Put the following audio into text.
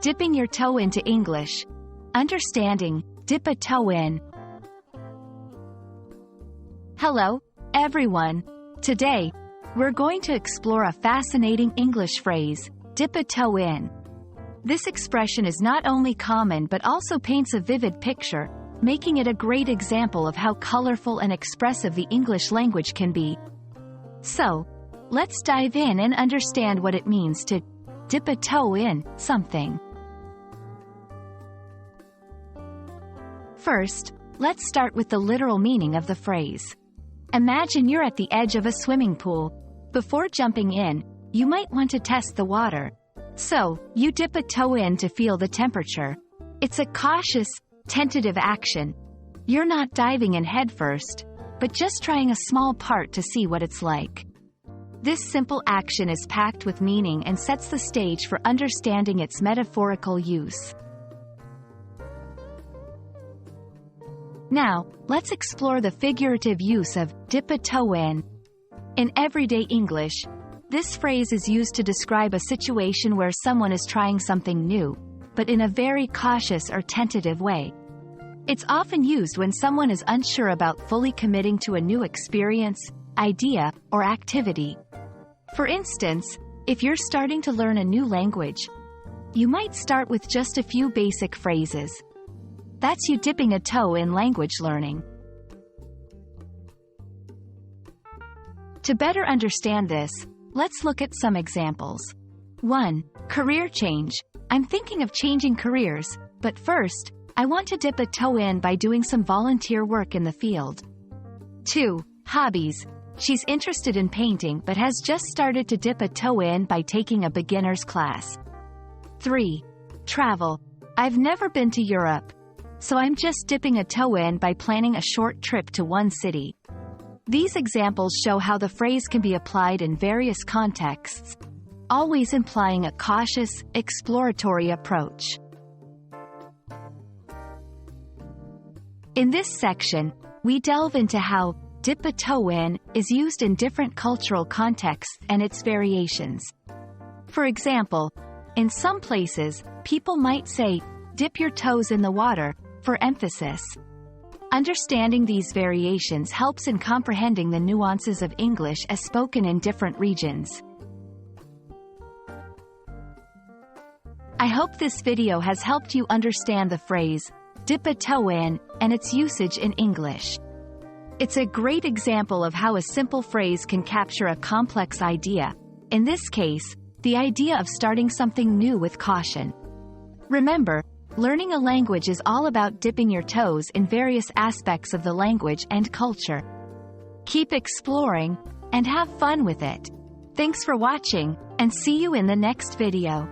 Dipping your toe into English. Understanding, dip a toe in. Hello, everyone. Today, we're going to explore a fascinating English phrase, dip a toe in. This expression is not only common but also paints a vivid picture, making it a great example of how colorful and expressive the English language can be. So, let's dive in and understand what it means to dip a toe in something. First, let's start with the literal meaning of the phrase. Imagine you're at the edge of a swimming pool. Before jumping in, you might want to test the water. So, you dip a toe in to feel the temperature. It's a cautious, tentative action. You're not diving in headfirst, but just trying a small part to see what it's like. This simple action is packed with meaning and sets the stage for understanding its metaphorical use. Now, let's explore the figurative use of dip a toe in. In everyday English, this phrase is used to describe a situation where someone is trying something new, but in a very cautious or tentative way. It's often used when someone is unsure about fully committing to a new experience, idea, or activity. For instance, if you're starting to learn a new language, you might start with just a few basic phrases. That's you dipping a toe in language learning. To better understand this, let's look at some examples. 1. Career change. I'm thinking of changing careers, but first, I want to dip a toe in by doing some volunteer work in the field. 2. Hobbies. She's interested in painting but has just started to dip a toe in by taking a beginner's class. 3. Travel. I've never been to Europe, so I'm just dipping a toe in by planning a short trip to one city. These examples show how the phrase can be applied in various contexts, always implying a cautious, exploratory approach. In this section, we delve into how dip a toe in is used in different cultural contexts and its variations. For example, in some places, people might say, dip your toes in the water, for emphasis. Understanding these variations helps in comprehending the nuances of English as spoken in different regions. I hope this video has helped you understand the phrase, dip a toe in, and its usage in English. It's a great example of how a simple phrase can capture a complex idea, in this case, the idea of starting something new with caution. Remember, learning a language is all about dipping your toes in various aspects of the language and culture. Keep exploring, and have fun with it. Thanks for watching, and see you in the next video.